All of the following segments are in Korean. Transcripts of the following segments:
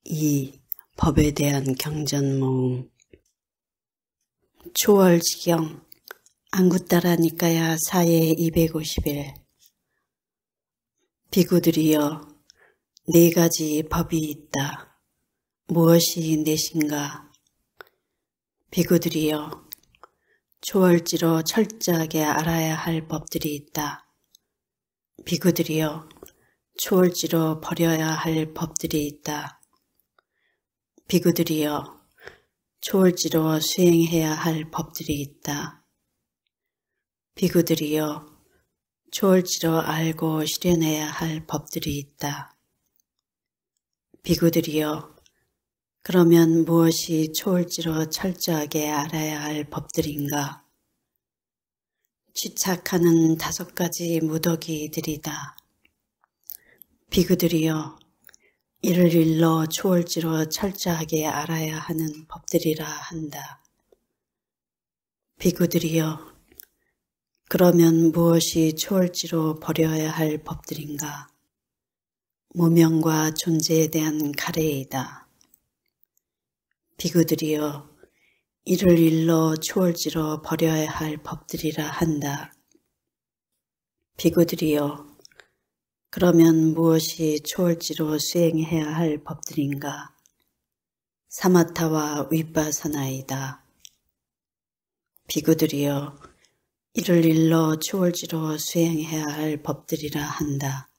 이 법에 대한 경전모음. 초월지경 안구따라니까야 사예 250일. 비구들이여, 네 가지 법이 있다. 무엇이 넷인가? 비구들이여, 초월지로 철저하게 알아야 할 법들이 있다. 비구들이여, 초월지로 버려야 할 법들이 있다. 비구들이여, 초월지로 수행해야 할 법들이 있다. 비구들이여, 초월지로 알고 실현해야 할 법들이 있다. 비구들이여, 그러면 무엇이 초월지로 철저하게 알아야 할 법들인가? 취착하는 5가지 무더기들이다. 비구들이여, 이를 일러 초월지로 철저하게 알아야 하는 법들이라 한다. 비구들이여, 그러면 무엇이 초월지로 버려야 할 법들인가? 무명과 존재에 대한 가래이다. 비구들이여, 이를 일러 초월지로 버려야 할 법들이라 한다. 비구들이여, 그러면 무엇이 초월지로 수행해야 할 법들인가? 사마타와 윗바사나이다. 비구들이여, 이를 일러 초월지로 수행해야 할 법들이라 한다.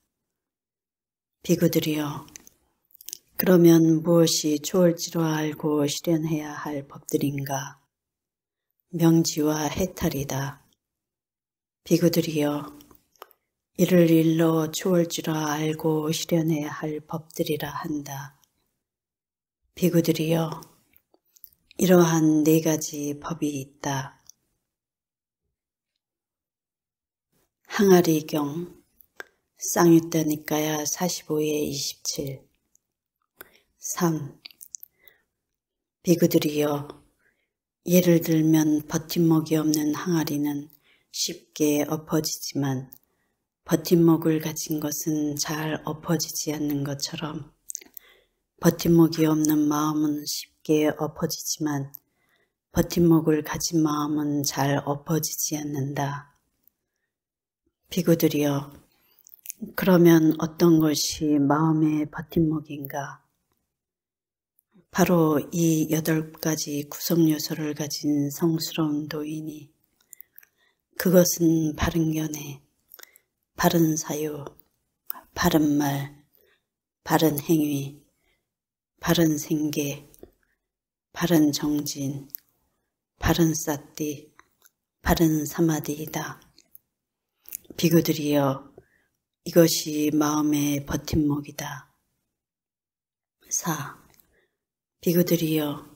비구들이여, 그러면 무엇이 초월지로 알고 실현해야 할 법들인가? 명지와 해탈이다. 비구들이여, 이를 일러 초월지로 알고 실현해야 할 법들이라 한다. 비구들이여, 이러한 4가지 법이 있다. 항아리경 쌍유따니까야 45에 27. 3. 비구들이여, 예를 들면 버팀목이 없는 항아리는 쉽게 엎어지지만 버팀목을 가진 것은 잘 엎어지지 않는 것처럼 버팀목이 없는 마음은 쉽게 엎어지지만 버팀목을 가진 마음은 잘 엎어지지 않는다. 비구들이여, 그러면 어떤 것이 마음의 버팀목인가? 바로 이 8가지 구성요소를 가진 성스러운 도인이, 그것은 바른 견해, 바른 사유, 바른 말, 바른 행위, 바른 생계, 바른 정진, 바른 사띠, 바른 사마디이다. 비구들이여, 이것이 마음의 버팀목이다. 4. 비구들이여,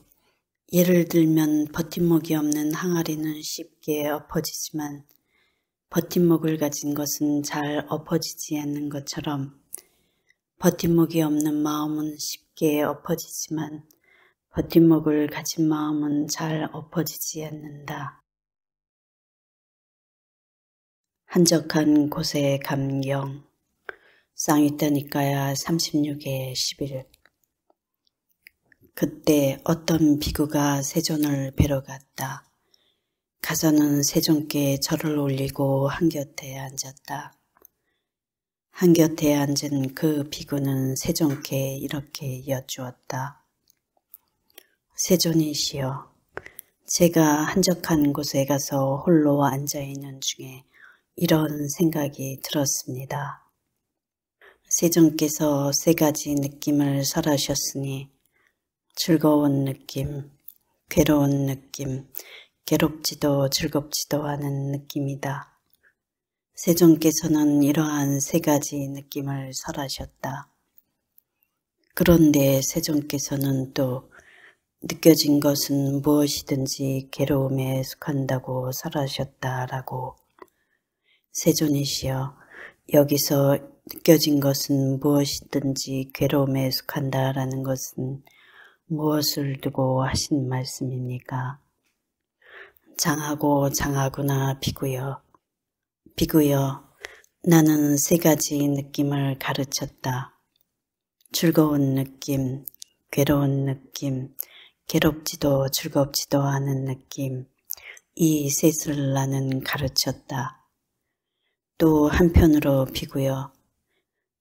예를 들면 버팀목이 없는 항아리는 쉽게 엎어지지만 버팀목을 가진 것은 잘 엎어지지 않는 것처럼 버팀목이 없는 마음은 쉽게 엎어지지만 버팀목을 가진 마음은 잘 엎어지지 않는다. 한적한 곳의 감경 쌍유따니까야 36에 11. 그때 어떤 비구가 세존을 뵈러 갔다. 가서는 세존께 절을 올리고 한곁에 앉았다. 한곁에 앉은 그 비구는 세존께 이렇게 여쭈었다. 세존이시여, 제가 한적한 곳에 가서 홀로 앉아있는 중에 이런 생각이 들었습니다. 세존께서 3가지 느낌을 설하셨으니 즐거운 느낌, 괴로운 느낌, 괴롭지도 즐겁지도 않은 느낌이다. 세존께서는 이러한 3가지 느낌을 설하셨다. 그런데 세존께서는 또 느껴진 것은 무엇이든지 괴로움에 속한다고 설하셨다라고. 세존이시여, 여기서 느껴진 것은 무엇이든지 괴로움에 속한다라는 것은 무엇을 두고 하신 말씀입니까? 장하고 장하구나 비구여. 비구여, 나는 3가지 느낌을 가르쳤다. 즐거운 느낌, 괴로운 느낌, 괴롭지도 즐겁지도 않은 느낌, 이 셋을 나는 가르쳤다. 또 한편으로 비구여,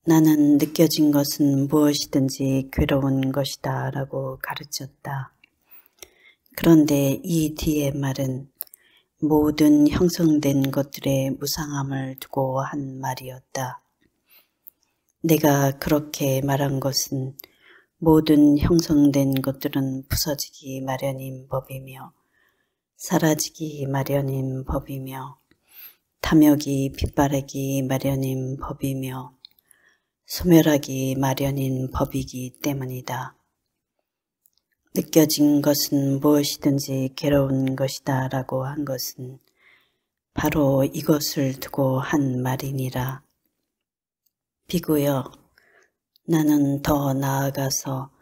나는 느껴진 것은 무엇이든지 괴로운 것이다 라고 가르쳤다. 그런데 이 뒤의 말은 모든 형성된 것들의 무상함을 두고 한 말이었다. 내가 그렇게 말한 것은 모든 형성된 것들은 부서지기 마련인 법이며 사라지기 마련인 법이며 탐욕이 빗바라기 마련인 법이며 소멸하기 마련인 법이기 때문이다. 느껴진 것은 무엇이든지 괴로운 것이다 라고 한 것은 바로 이것을 두고 한 말이니라. 비구여, 나는 더 나아가서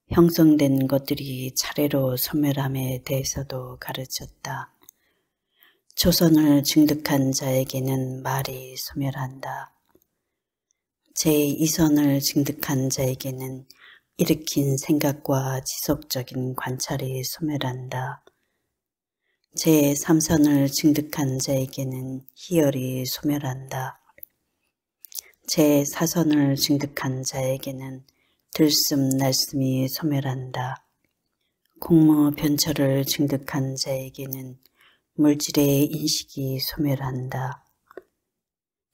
형성된 것들이 차례로 소멸함에 대해서도 가르쳤다. 조선을 증득한 자에게는 말이 소멸한다. 제2선을 증득한 자에게는 일으킨 생각과 지속적인 관찰이 소멸한다. 제3선을 증득한 자에게는 희열이 소멸한다. 제4선을 증득한 자에게는 들숨 날숨이 소멸한다. 공무 변처를 증득한 자에게는 물질의 인식이 소멸한다.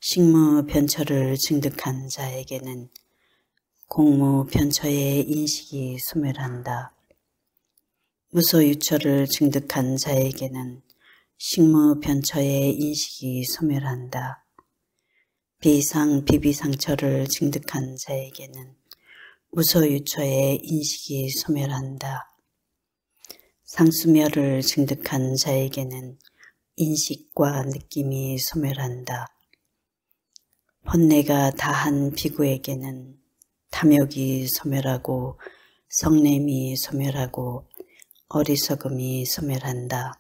식무 변처를 증득한 자에게는 공무 변처의 인식이 소멸한다. 무소유처를 증득한 자에게는 식무 변처의 인식이 소멸한다. 비상 비비상처를 증득한 자에게는 무소유처의 인식이 소멸한다. 상수멸을 증득한 자에게는 인식과 느낌이 소멸한다. 번뇌가 다한 비구에게는 탐욕이 소멸하고 성냄이 소멸하고 어리석음이 소멸한다.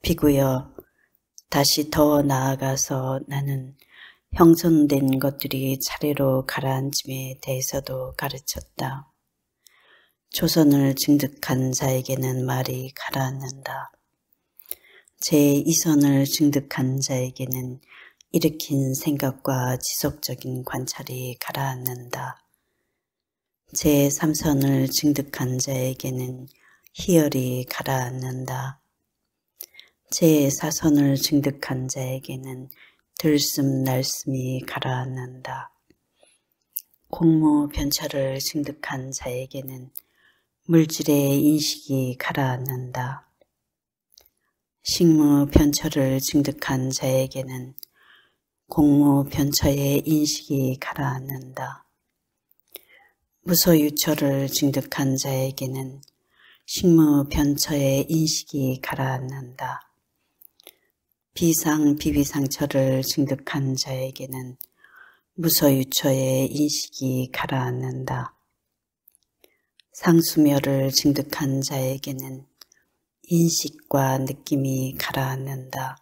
비구여, 다시 더 나아가서 나는 형성된 것들이 차례로 가라앉음에 대해서도 가르쳤다. 조선을 증득한 자에게는 말이 가라앉는다. 제2선을 증득한 자에게는 일으킨 생각과 지속적인 관찰이 가라앉는다. 제3선을 증득한 자에게는 희열이 가라앉는다. 제4선을 증득한 자에게는 들숨 날숨이 가라앉는다. 공무 변처를 증득한 자에게는 물질의 인식이 가라앉는다. 식무 변처를 증득한 자에게는 공무 변처의 인식이 가라앉는다. 무소유처를 증득한 자에게는 식무 변처의 인식이 가라앉는다. 비상 비비상처를 증득한 자에게는 무소유처의 인식이 가라앉는다. 상수멸을 증득한 자에게는 인식과 느낌이 가라앉는다.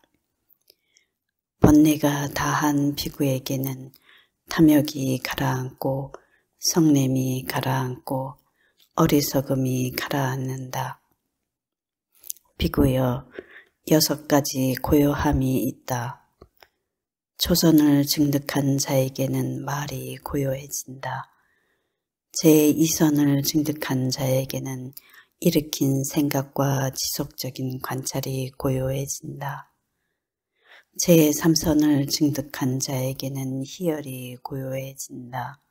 번뇌가 다한 비구에게는 탐욕이 가라앉고 성냄이 가라앉고 어리석음이 가라앉는다. 비구여, 6가지 고요함이 있다. 초선을 증득한 자에게는 말이 고요해진다. 제2선을 증득한 자에게는 일으킨 생각과 지속적인 관찰이 고요해진다. 제3선을 증득한 자에게는 희열이 고요해진다.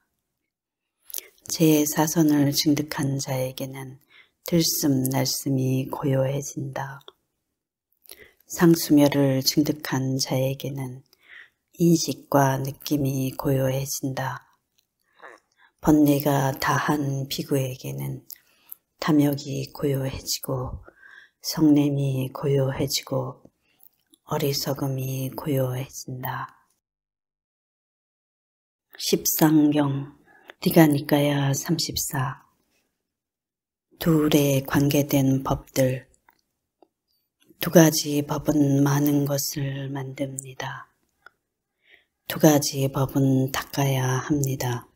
제4선을 증득한 자에게는 들숨 날숨이 고요해진다. 상수멸을 증득한 자에게는 인식과 느낌이 고요해진다. 번뇌가 다한 비구에게는 탐욕이 고요해지고 성냄이 고요해지고 어리석음이 고요해진다. 십상경 디가니까야 34 둘에 관계된 법들. 2가지 법은 많은 것을 만듭니다. 2가지 법은 닦아야 합니다.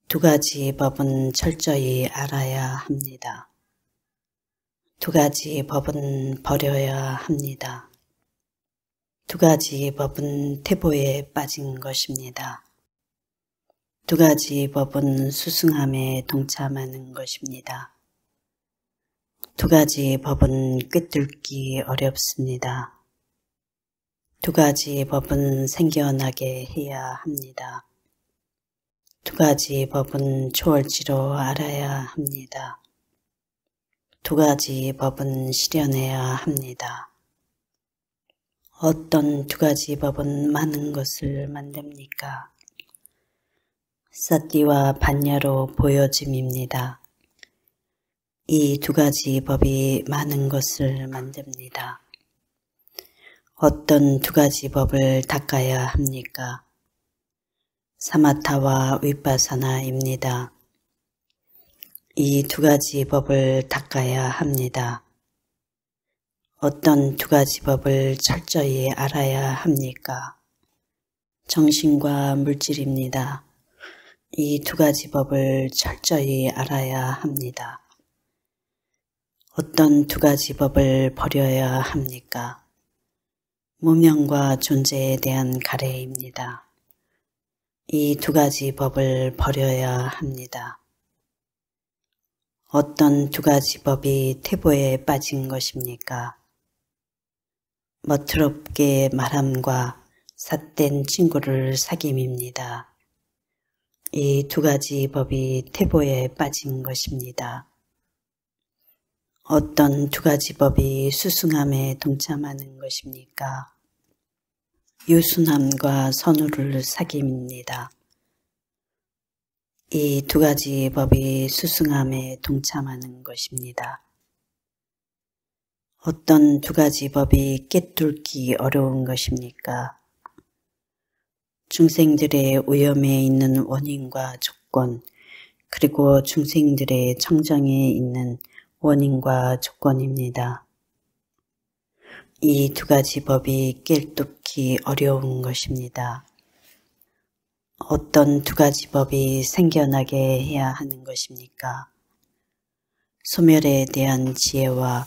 두 가지 법은 철저히 알아야 합니다. 두 가지 법은 버려야 합니다. 두 가지 법은 태보에 빠진 것입니다. 두 가지 법은 수승함에 동참하는 것입니다. 두 가지 법은 꿰뚫기 어렵습니다. 두 가지 법은 생겨나게 해야 합니다. 두 가지 법은 초월지로 알아야 합니다. 두 가지 법은 실현해야 합니다. 어떤 두 가지 법은 많은 것을 만듭니까? 사띠와 반야로 보여짐입니다. 이 두 가지 법이 많은 것을 만듭니다. 어떤 두 가지 법을 닦아야 합니까? 사마타와 위파사나입니다. 이 두 가지 법을 닦아야 합니다. 어떤 두 가지 법을 철저히 알아야 합니까? 정신과 물질입니다. 이 두 가지 법을 철저히 알아야 합니다. 어떤 두 가지 법을 버려야 합니까? 무명과 존재에 대한 가래입니다. 이 두 가지 법을 버려야 합니다. 어떤 두 가지 법이 태보에 빠진 것입니까? 멋스럽게 말함과 삿된 친구를 사귐입니다. 이 두 가지 법이 태보에 빠진 것입니다. 어떤 두 가지 법이 수승함에 동참하는 것입니까? 유순함과 선우를 사귐입니다. 이 두 가지 법이 수승함에 동참하는 것입니다. 어떤 두 가지 법이 꿰뚫기 어려운 것입니까? 중생들의 오염에 있는 원인과 조건, 그리고 중생들의 청정에 있는 원인과 조건입니다. 이 두 가지 법이 꿰뚫기 어려운 것입니다. 어떤 두 가지 법이 생겨나게 해야 하는 것입니까? 소멸에 대한 지혜와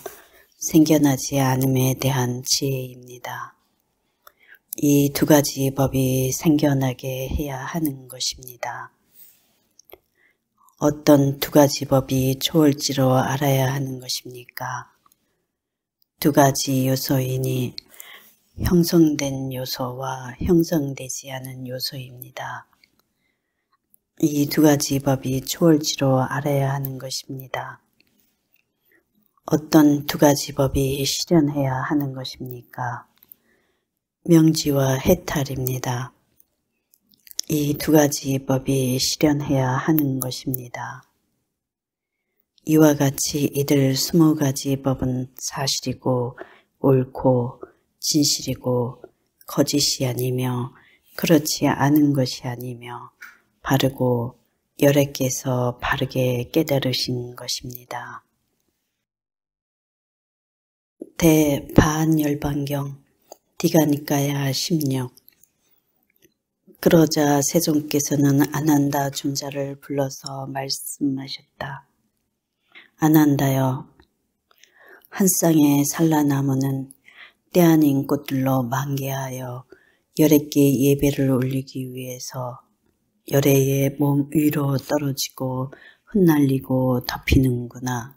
생겨나지 않음에 대한 지혜입니다. 이 두 가지 법이 생겨나게 해야 하는 것입니다. 어떤 두 가지 법이 초월지로 알아야 하는 것입니까? 두 가지 요소이니 형성된 요소와 형성되지 않은 요소입니다. 이 두 가지 법이 초월지로 알아야 하는 것입니다. 어떤 두 가지 법이 실현해야 하는 것입니까? 명지와 해탈입니다. 이 두 가지 법이 실현해야 하는 것입니다. 이와 같이 이들 20가지 법은 사실이고 옳고 진실이고 거짓이 아니며 그렇지 않은 것이 아니며 바르고 여래께서 바르게 깨달으신 것입니다. 대반열반경 디가니까야 16. 그러자 세존께서는 아난다 존자를 불러서 말씀하셨다. 아난다여, 한 쌍의 산라나무는 때 아닌 꽃들로 만개하여 열애께 예배를 올리기 위해서 열애의 몸 위로 떨어지고 흩날리고 덮이는구나.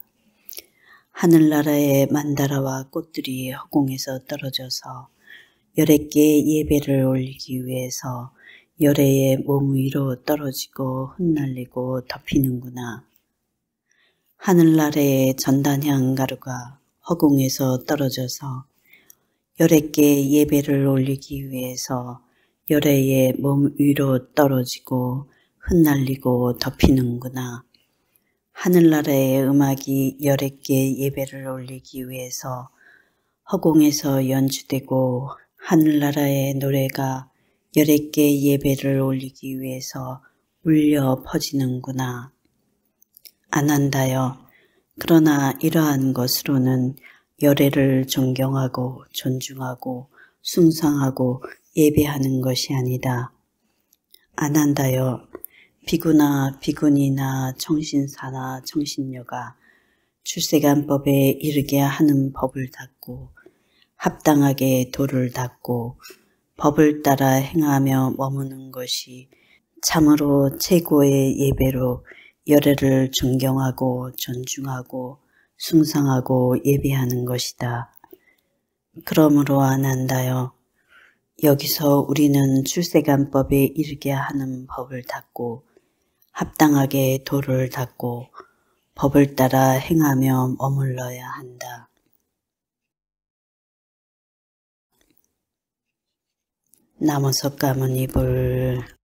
하늘나라의 만다라와 꽃들이 허공에서 떨어져서 열애께 예배를 올리기 위해서 열애의 몸 위로 떨어지고 흩날리고 덮이는구나. 하늘나라의 전단향 가루가 허공에서 떨어져서 열애께 예배를 올리기 위해서 열애의 몸 위로 떨어지고 흩날리고 덮이는구나. 하늘나라의 음악이 열애께 예배를 올리기 위해서 허공에서 연주되고 하늘나라의 노래가 열애께 예배를 올리기 위해서 울려 퍼지는구나. 아난다여, 그러나 이러한 것으로는 열애를 존경하고 존중하고 숭상하고 예배하는 것이 아니다. 아난다여, 비구나 비구니나 청신사나 청신녀가 출세간법에 이르게 하는 법을 닦고 합당하게 도를 닦고 법을 따라 행하며 머무는 것이 참으로 최고의 예배로 열애를 존경하고 존중하고 숭상하고 예배하는 것이다. 그러므로 안한다여 여기서 우리는 출세간법에 이르게 하는 법을 닦고 합당하게 도를 닦고 법을 따라 행하며 머물러야 한다. 나무석 가문이불